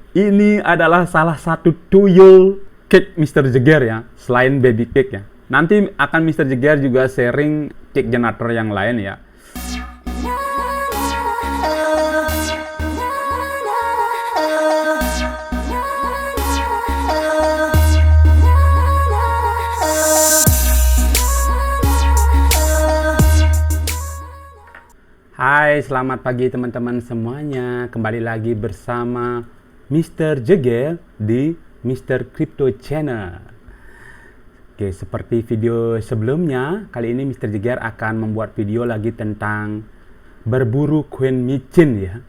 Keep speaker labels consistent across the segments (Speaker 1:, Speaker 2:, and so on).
Speaker 1: Ini adalah salah satu tuyul cake Mr. Jagger ya, selain baby cake ya. Nanti akan Mr. Jagger juga sharing cake generator yang lain ya. Hai, selamat pagi teman-teman semuanya. Kembali lagi bersama Mr. Jagger di Mr. Crypto Channel. Oke, seperti video sebelumnya, kali ini Mr. Jagger akan membuat video lagi tentang berburu koin micin ya.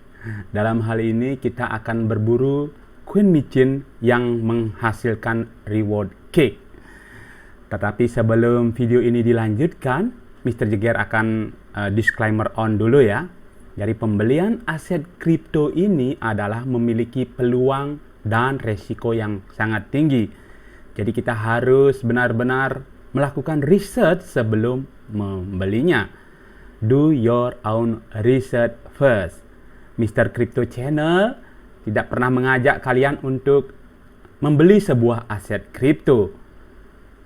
Speaker 1: Dalam hal ini kita akan berburu koin micin yang menghasilkan reward cake. Tetapi sebelum video ini dilanjutkan, Mr. Jagger akan disclaimer on dulu ya. Dari pembelian aset kripto ini adalah memiliki peluang dan resiko yang sangat tinggi. Jadi kita harus benar-benar melakukan research sebelum membelinya. Do your own research first. Mr. Crypto Channel tidak pernah mengajak kalian untuk membeli sebuah aset kripto.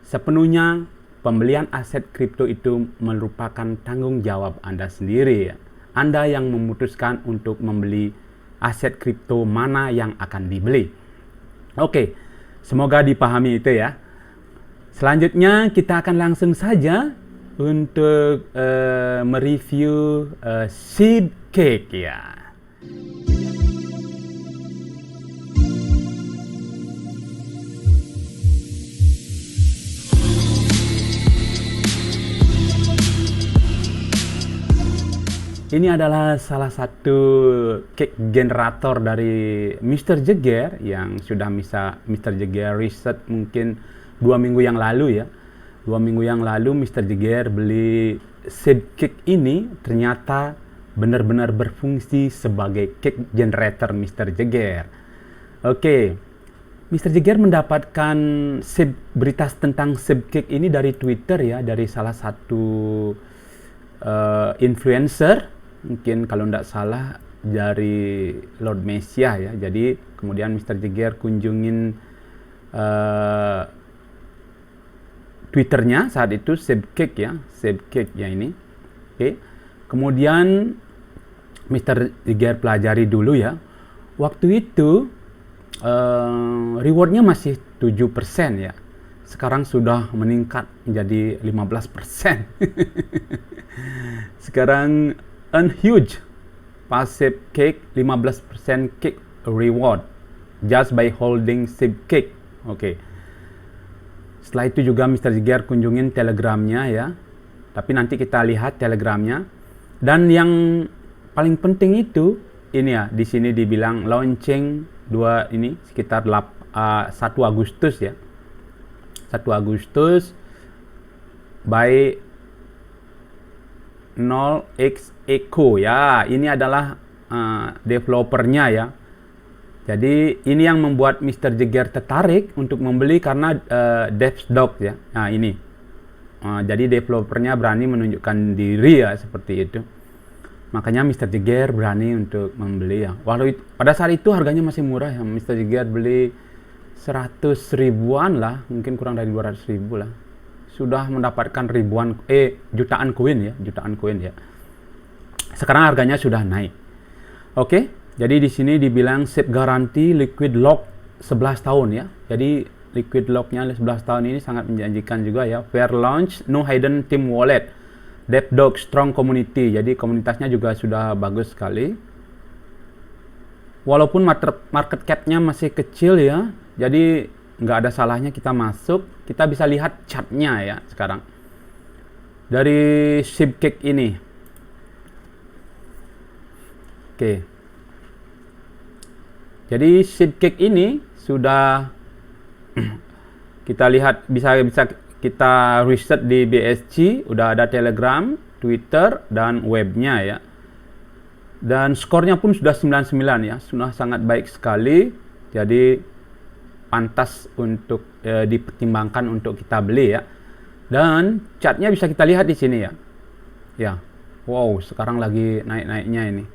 Speaker 1: Sepenuhnya pembelian aset kripto itu merupakan tanggung jawab Anda sendiri. Anda yang memutuskan untuk membeli aset kripto mana yang akan dibeli. Oke, semoga dipahami itu ya. Selanjutnya kita akan langsung saja untuk mereview seed cake ya. Ini adalah salah satu cake generator dari Mr. Jagger yang sudah bisa Mr. Jagger riset mungkin 2 minggu yang lalu ya. 2 minggu yang lalu Mr. Jagger beli seed cake ini, ternyata benar-benar berfungsi sebagai cake generator Mr. Jagger. Oke, Mr. Jagger mendapatkan berita tentang seed cake ini dari Twitter ya, dari salah satu influencer. Mungkin kalau tidak salah dari Lord Messiah ya. Jadi kemudian Mr. Jagger kunjungin Twitternya saat itu Sebcake ya ini. Oke. Kemudian Mr. Jagger pelajari dulu ya. Waktu itu rewardnya masih 7% ya. Sekarang sudah meningkat menjadi 15%. Sekarang earn huge passive cake 15% cake reward just by holding SIB cake. Oke. Setelah itu juga Mr. Jagger kunjungin telegramnya ya. Tapi nanti kita lihat telegramnya. Dan yang paling penting itu ini ya, di sini dibilang launching sekitar 1 Agustus ya. 1 Agustus by 0x Eco ya, ini adalah developernya ya. Jadi ini yang membuat Mr. Jagger tertarik untuk membeli karena DevSdoc ya. Nah ini, jadi developernya berani menunjukkan diri ya, seperti itu. Makanya Mr. Jagger berani untuk membeli ya. Pada saat itu harganya masih murah ya. Mr. Jagger beli 100 ribuan lah, mungkin kurang dari 200 ribu lah. Sudah mendapatkan jutaan koin ya. Sekarang harganya sudah naik. Oke, jadi di sini dibilang SIB garansi liquid lock 11 tahun ya. Jadi liquid locknya 11 tahun ini sangat menjanjikan juga ya. Fair launch, no hidden team wallet, DevDoc strong community. Jadi komunitasnya juga sudah bagus sekali. Walaupun market cap-nya masih kecil ya. Jadi nggak ada salahnya kita masuk. Kita bisa lihat chartnya ya sekarang dari SIB cake ini. Oke. Jadi SIB cake ini sudah kita lihat, bisa kita riset di BSC, udah ada Telegram, Twitter dan webnya ya. Dan skornya pun sudah 99 ya, sudah sangat baik sekali. Jadi pantas untuk dipertimbangkan untuk kita beli ya. Dan chartnya bisa kita lihat di sini ya. Ya, wow, sekarang lagi naik-naiknya ini.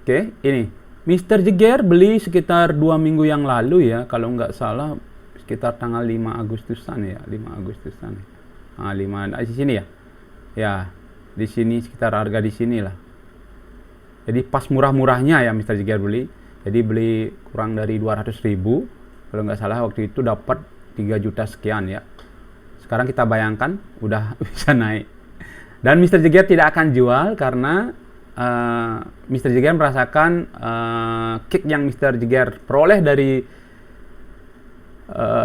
Speaker 1: Oke, ini Mr. Jeger beli sekitar 2 minggu yang lalu ya, kalau nggak salah sekitar tanggal 5 Agustusan ya, 5 Agustusan. Nah, 5 di sini ya. Ya, di sini sekitar harga di sini lah. Jadi pas murah-murahnya ya Mr. Jeger beli. Jadi beli kurang dari 200.000. Kalau nggak salah waktu itu dapat 3 juta sekian ya. Sekarang kita bayangkan udah bisa naik. Dan Mr. Jeger tidak akan jual karena Mr. Jeger merasakan kick yang Mr. Jeger peroleh dari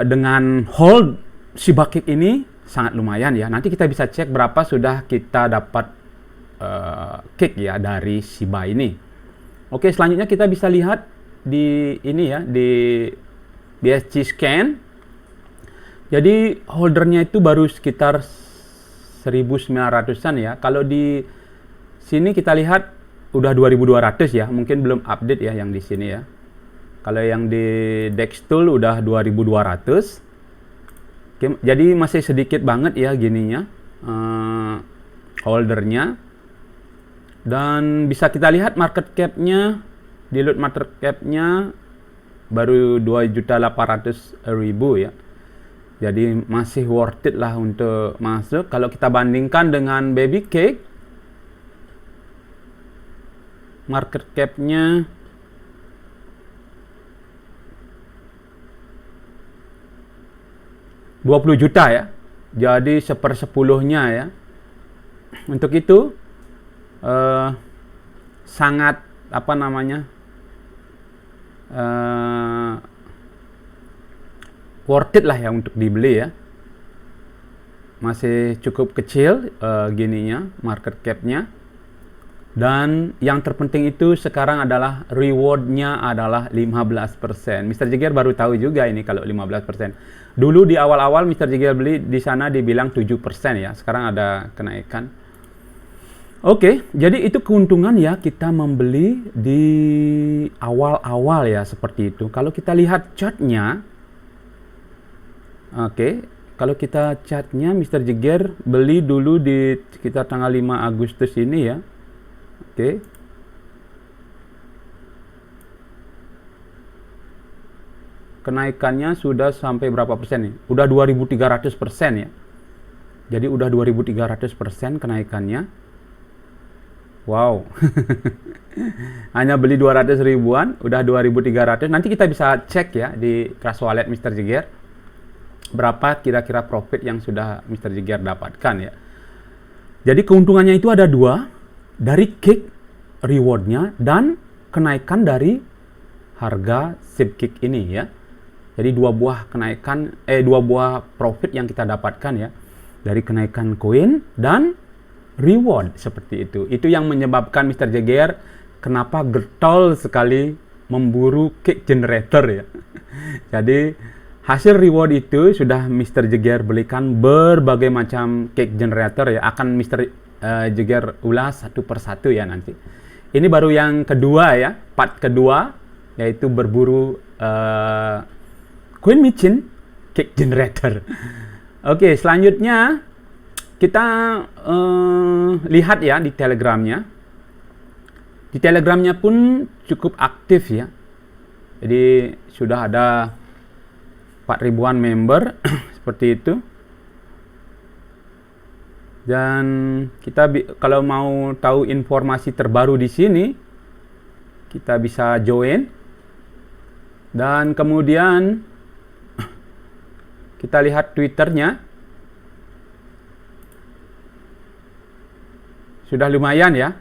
Speaker 1: dengan hold Shiba kick ini sangat lumayan ya. Nanti kita bisa cek berapa sudah kita dapat kick ya dari Shiba ini. Oke, selanjutnya kita bisa lihat di ini ya, di BSC scan. Jadi holdernya itu baru sekitar 1900-an ya. Kalau di sini kita lihat udah 2200 ya. Mungkin belum update ya yang di sini ya. Kalau yang di Dextool udah 2200. Oke, jadi masih sedikit banget ya gininya holdernya. Dan bisa kita lihat market cap-nya, dilute market cap-nya baru 2.800.000 ya. Jadi masih worth it lah untuk masuk. Kalau kita bandingkan dengan Baby Cake, market cap-nya $20 juta ya. Jadi 1/10-nya ya. Untuk itu sangat apa namanya? Worth it lah ya untuk dibeli ya. Masih cukup kecil gininya market cap-nya. Dan yang terpenting itu sekarang adalah reward-nya adalah 15%. Mr. Jeger baru tahu juga ini kalau 15%. Dulu di awal-awal Mr. Jeger beli di sana dibilang 7% ya. Sekarang ada kenaikan. Oke, jadi itu keuntungan ya kita membeli di awal-awal ya seperti itu. Kalau kita lihat chart-nya, oke, kalau kita chart-nya Mr. Jeger beli dulu di sekitar tanggal 5 Agustus ini ya. Oke. Kenaikannya sudah sampai berapa persen nih? Udah 2.300% ya. Jadi udah 2.300% kenaikannya. Wow. Hanya beli 200 ribuan, udah 2.300. Nanti kita bisa cek ya di Trust Wallet Mr. Jeger. Berapa kira-kira profit yang sudah Mr. Jeger dapatkan ya. Jadi keuntungannya itu ada dua. Dari kick rewardnya dan kenaikan dari harga SIB kick ini ya. Jadi dua buah profit yang kita dapatkan ya. Dari kenaikan koin dan reward seperti itu. Itu yang menyebabkan Mr. Jeger kenapa getol sekali memburu kick generator ya. Jadi hasil reward itu sudah Mr. Jeger belikan berbagai macam kick generator ya. Akan Mr. Jeger ulas satu persatu ya nanti. Ini baru yang kedua ya, part kedua, yaitu berburu coin machine kick generator. Oke, selanjutnya kita lihat ya di Telegramnya. Di Telegramnya pun cukup aktif ya. Jadi sudah ada 4.000-an member seperti itu. Dan kita kalau mau tahu informasi terbaru di sini, kita bisa join. Dan kemudian kita lihat Twitternya. Sudah lumayan ya,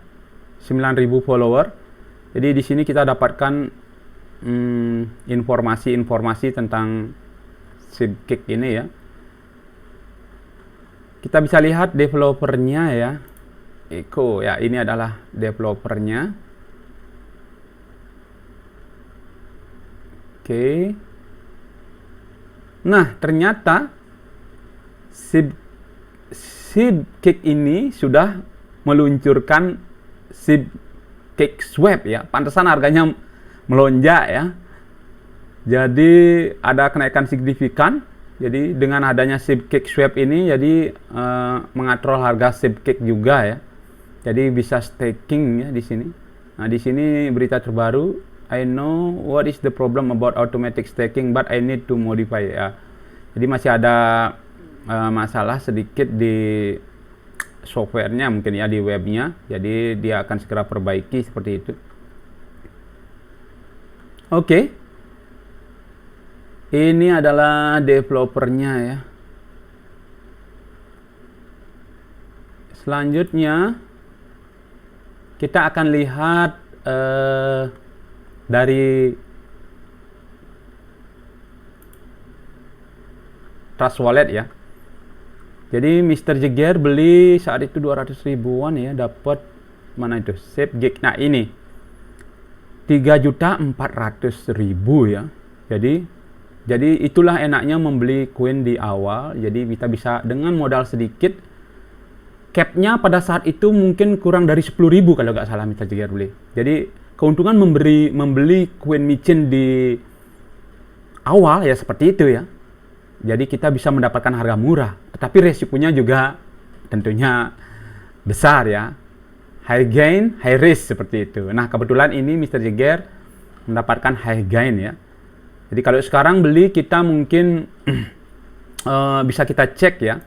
Speaker 1: 9.000 follower. Jadi di sini kita dapatkan informasi-informasi tentang SIB kick ini ya. Kita bisa lihat developernya ya. Eko ya, ini adalah developernya. Oke. Nah, ternyata SIB kick ini sudah meluncurkan SIB kick swap ya. Pantesan harganya melonjak ya. Jadi ada kenaikan signifikan. Jadi dengan adanya SIB kick swap ini jadi mengatur harga SIB kick juga ya. Jadi bisa staking ya di sini. Nah, di sini berita terbaru I know what is the problem about automatic staking, but I need to modify ya. Jadi masih ada masalah sedikit di softwarenya mungkin ya, di webnya. Jadi dia akan segera perbaiki seperti itu. Oke. Ini adalah developernya ya. Selanjutnya kita akan lihat dari Trust Wallet ya. Jadi Mr. Jagger beli saat itu 200 ribuan ya, dapat mana itu? SafeGig. Nah, ini 3.400.000 ya. Jadi itulah enaknya membeli koin di awal. Jadi kita bisa dengan modal sedikit. Capnya pada saat itu mungkin kurang dari 10.000 kalau nggak salah Mr. Jagger beli. Jadi keuntungan membeli koin micin di awal ya seperti itu ya. Jadi kita bisa mendapatkan harga murah, tetapi resikonya juga tentunya besar ya. High gain, high risk seperti itu. Nah, kebetulan ini Mr. Jagger mendapatkan high gain ya. Jadi kalau sekarang beli kita mungkin bisa kita cek ya.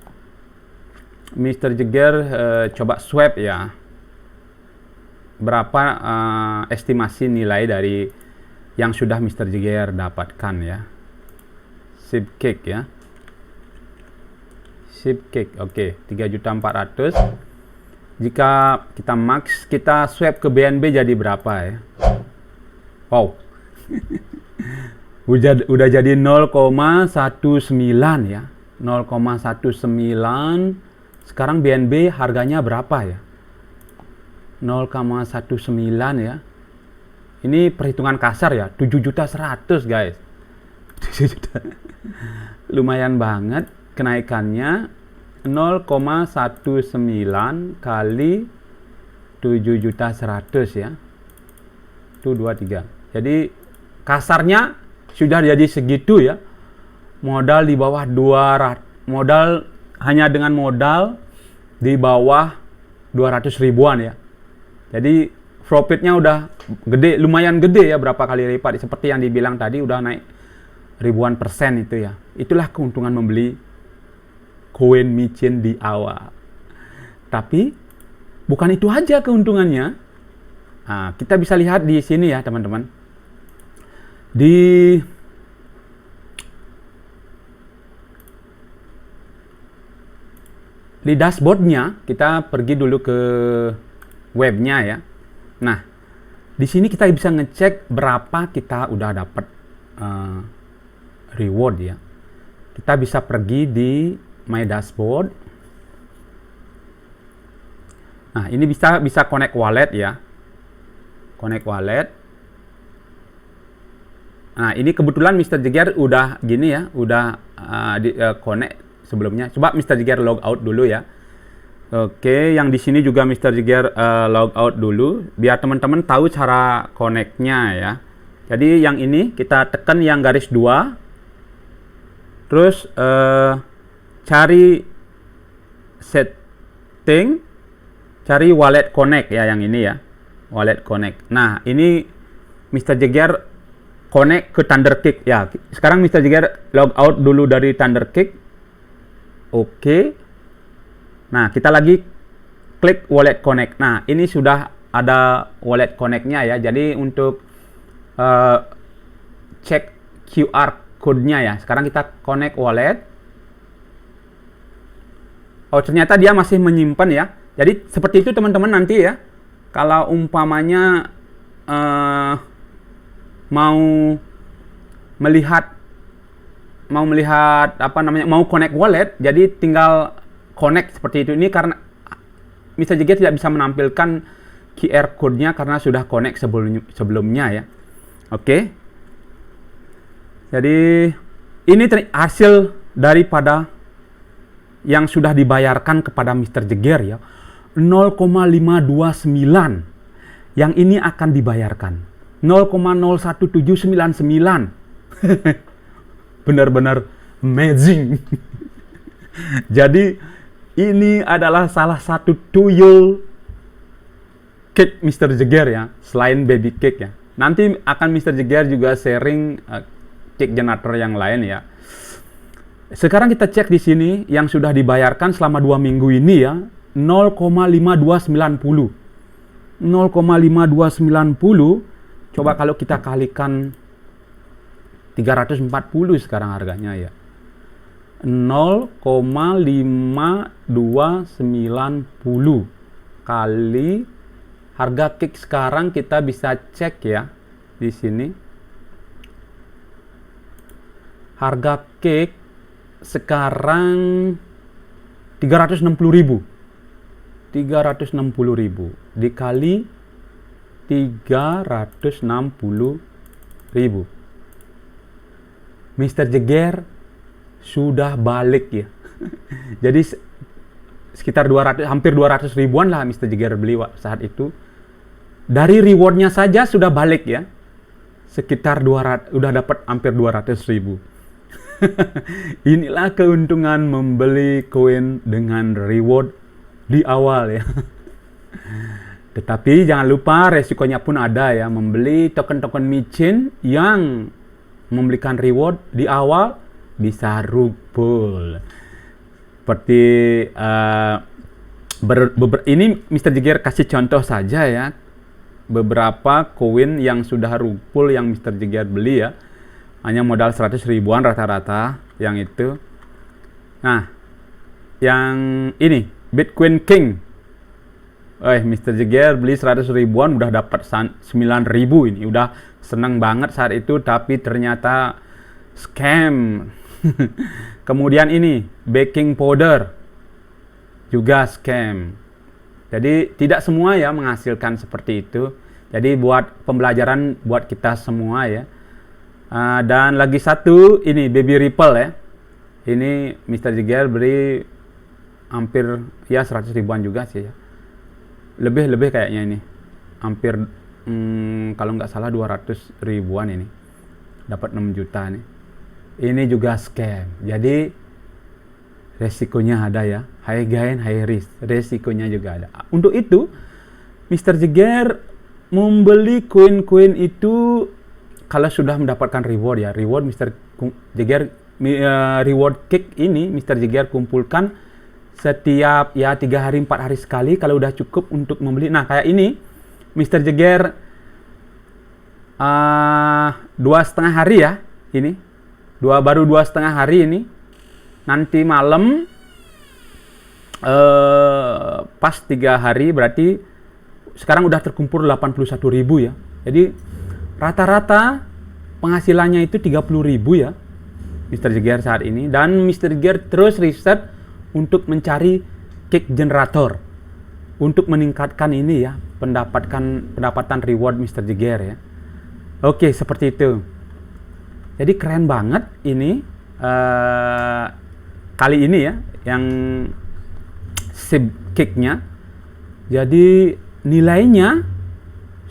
Speaker 1: Mr. Jagger coba swap ya. Berapa estimasi nilai dari yang sudah Mr. Jagger dapatkan ya. SafeGig ya. SafeGig, oke, 3.400.000. Jika kita max, kita swap ke BNB jadi berapa ya? Wow. udah jadi 0,19 ya. 0,19. Sekarang BNB harganya berapa ya? 0,19 ya. Ini perhitungan kasar ya, 7.100.000 guys. 7 juta. Lumayan banget kenaikannya. 0,19 kali 7.100.000 ya. Itu 23. Jadi kasarnya sudah jadi segitu ya. Modal di bawah 200. Hanya dengan modal di bawah 200 ribuan ya. Jadi profitnya udah gede, lumayan gede ya, berapa kali lipat. Seperti yang dibilang tadi udah naik ribuan persen itu ya. Itulah keuntungan membeli koin micin di awal. Tapi bukan itu aja keuntungannya. Nah, kita bisa lihat di sini ya teman-teman. Di dashboardnya, kita pergi dulu ke webnya ya. Nah, di sini kita bisa ngecek berapa kita udah dapat reward ya. Kita bisa pergi di My Dashboard. Nah, ini bisa connect wallet ya. Connect wallet. Nah, ini kebetulan Mr. Jagger udah gini ya, udah connect sebelumnya. Coba Mr. Jagger log out dulu ya. Oke, yang di sini juga Mr. Jagger log out dulu biar teman-teman tahu cara connect-nya ya. Jadi yang ini kita tekan yang garis 2. Terus cari setting, cari wallet connect ya, yang ini ya. Wallet connect. Nah, ini Mr. Jagger connect ke ThunderKick ya. Sekarang Mr. Jagger log out dulu dari ThunderKick. Oke. Nah, kita lagi klik wallet connect. Nah, ini sudah ada wallet connect-nya ya. Jadi untuk cek QR code-nya ya. Sekarang kita connect wallet. Oh, ternyata dia masih menyimpan ya. Jadi seperti itu teman-teman nanti ya. Kalau umpamanya mau melihat apa namanya, mau connect wallet, jadi tinggal connect seperti itu. Ini karena Mr. Jagger tidak bisa menampilkan QR code-nya karena sudah connect sebelumnya ya. Oke. Jadi ini hasil daripada yang sudah dibayarkan kepada Mr. Jagger ya. 0,529 yang ini akan dibayarkan 0,01799. Benar-benar amazing. Jadi ini adalah salah satu tuyul cake Mr. Jagger ya, selain baby cake ya. Nanti akan Mr. Jeger juga sharing cake generator yang lain ya. Sekarang kita cek di sini yang sudah dibayarkan selama 2 minggu ini ya, 0,5290. 0,5290. Coba kalau kita kalikan 340 sekarang harganya ya. 0,5290 kali harga cake sekarang kita bisa cek ya di sini. Harga cake sekarang 360.000. 360.000 dikali 360.000. Mr. Jeger sudah balik ya. Jadi sekitar 200, hampir 200 ribuan lah Mr. Jeger beli saat itu. Dari rewardnya saja sudah balik ya. Sekitar 200, udah dapat hampir 200 ribu. Inilah keuntungan membeli koin dengan reward di awal ya. Tetapi jangan lupa resikonya pun ada ya. Membeli token-token micin yang memberikan reward di awal bisa rugpul. Seperti ini Mr. Jeger kasih contoh saja ya. Beberapa koin yang sudah rugpul yang Mr. Jeger beli ya. Hanya modal 100 ribuan rata-rata yang itu. Nah, yang ini Bitcoin King. Mr. Jeger beli 100 ribuan udah dapat 9 ribu ini. Udah senang banget saat itu, tapi ternyata scam. Kemudian ini baking powder juga scam. Jadi tidak semua ya menghasilkan seperti itu. Jadi buat pembelajaran buat kita semua ya. Dan lagi satu ini baby ripple ya. Ini Mr. Jeger beli hampir ya 100 ribuan juga sih ya. Lebih kayaknya ini. Hampir kalau nggak salah 200 ribuan ini. Dapat 6 juta nih. Ini juga scam. Jadi resikonya ada ya. High gain, high risk. Resikonya juga ada. Untuk itu, Mr. Jeger membeli koin-koin itu kalau sudah mendapatkan reward ya. Reward Mr. Jeger, reward cake ini Mr. Jeger kumpulkan setiap ya 3 hari 4 hari sekali kalau udah cukup untuk membeli. Nah kayak ini Mr. Jeger 2,5 hari ya ini. Baru 2,5 hari ini. Nanti malam pas 3 hari berarti sekarang udah terkumpul 81 ribu ya. Jadi rata-rata penghasilannya itu 30 ribu ya Mr. Jeger saat ini. Dan Mr. Jeger terus riset untuk mencari cake generator untuk meningkatkan ini ya pendapatan reward Mr. Jeger ya. Oke, seperti itu. Jadi keren banget ini kali ini ya yang SIB cake-nya. Jadi nilainya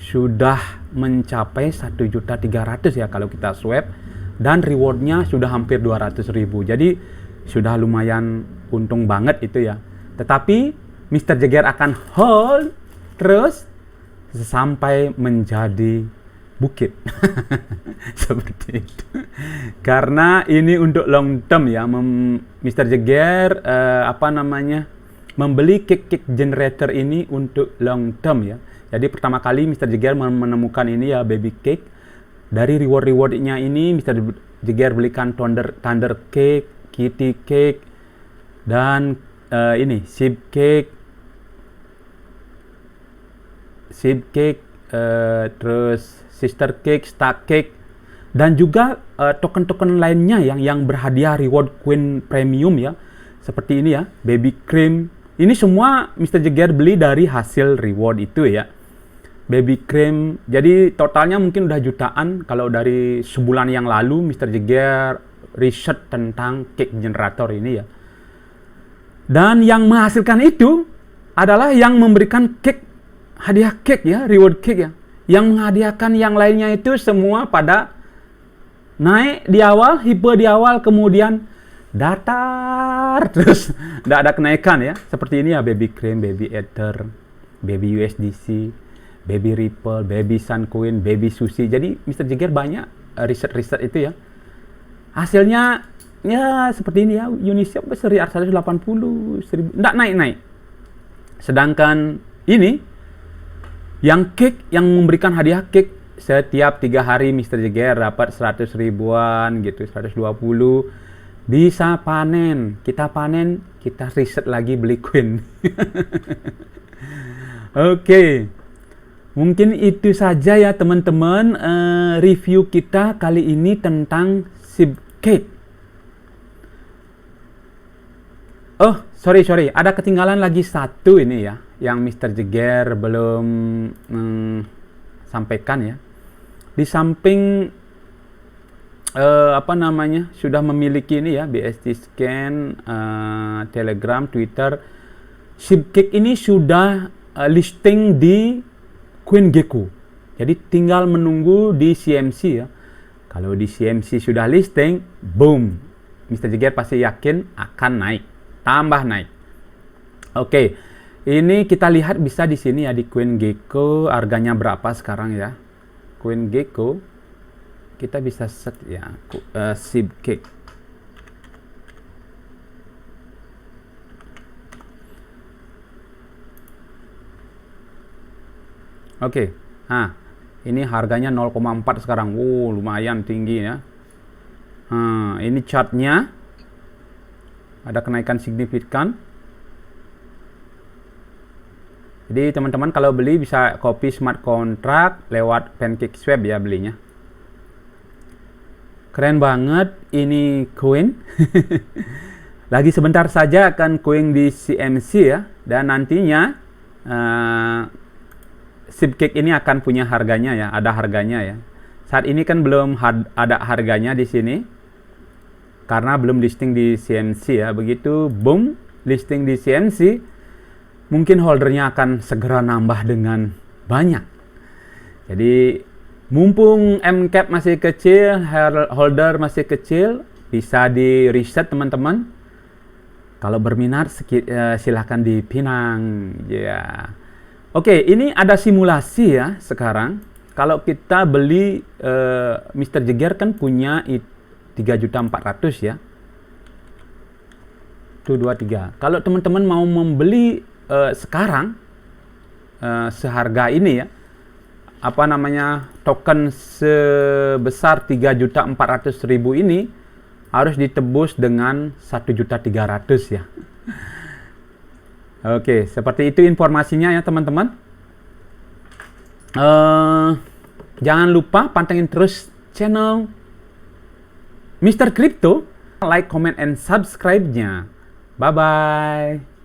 Speaker 1: sudah mencapai 1.300.000 ya kalau kita swap, dan rewardnya sudah hampir 200 ribu. Jadi sudah lumayan untung banget itu ya. Tetapi Mr. Jeger akan hold terus sampai menjadi bukit. Seperti itu. Karena ini untuk long term ya. Mr. Jeger membeli cake generator ini untuk long term ya. Jadi pertama kali Mr. Jeger menemukan ini ya baby cake. Dari reward-rewardnya ini Mr. Jeger belikan thunder cake, kitty cake, dan ini SIB cake, terus sister cake, star cake, dan juga token-token lainnya yang berhadiah reward coin premium ya, seperti ini ya, baby cream. Ini semua Mr. Jeger beli dari hasil reward itu ya, baby cream. Jadi totalnya mungkin udah jutaan kalau dari sebulan yang lalu Mr. Jeger riset tentang cake generator ini ya. Dan yang menghasilkan itu adalah yang memberikan cake, hadiah cake ya, reward cake ya. Yang menghadiahkan yang lainnya itu semua pada naik di awal, hype di awal, kemudian datar terus tidak ada kenaikan ya. Seperti ini ya, baby cream, baby ether, baby USDC, Baby Ripple, Baby Suncoin, Baby Sushi. Jadi Mr. Jagger banyak riset-riset itu ya. Hasilnya ya seperti ini ya, Uniswap seri 180, 1000, enggak naik-naik. Sedangkan ini yang cake, yang memberikan hadiah cake setiap 3 hari Mr. Jagger dapat 100 ribuan gitu, 120. Bisa panen, kita riset lagi beli coin. Oke. Mungkin itu saja ya teman-teman, review kita kali ini tentang ShipCake. Oh, sorry, ada ketinggalan lagi satu ini ya, yang Mr. Jagger belum sampaikan ya. Di samping sudah memiliki ini ya, BSC Scan, Telegram, Twitter, ShipCake ini sudah listing di CoinGecko. Jadi tinggal menunggu di CMC ya. Kalau di CMC sudah listing, boom, Mr. Jagger pasti yakin akan naik, tambah naik. Oke, ini kita lihat bisa di sini ya, di CoinGecko harganya berapa sekarang ya. CoinGecko kita bisa set ya, ShipCake. Oke, nah ini harganya 0,4 sekarang. Lumayan tinggi ya. Ini chartnya ada kenaikan signifikan. Jadi teman-teman kalau beli bisa copy smart contract lewat PancakeSwap ya belinya. Keren banget ini koin. Lagi sebentar saja akan koin di CMC ya, dan nantinya ShipCake ini akan punya harganya ya, ada harganya ya. Saat ini kan belum ada harganya di sini karena belum listing di CMC ya. Begitu boom listing di CMC, mungkin holdernya akan segera nambah dengan banyak. Jadi mumpung MCAP masih kecil, holder masih kecil, bisa di reset teman-teman. Kalau berminat silahkan dipinang ya. Oke, ini ada simulasi ya sekarang. Kalau kita beli, Mr. Jagger kan punya 3.400.000 ya. Itu 23. Kalau teman-teman mau membeli sekarang seharga ini ya, token sebesar 3.400.000 ini harus ditebus dengan 1.300.000 ya. Oke, seperti itu informasinya ya teman-teman. Jangan lupa pantengin terus channel Mr. Crypto, like, comment, and subscribe-nya. Bye-bye.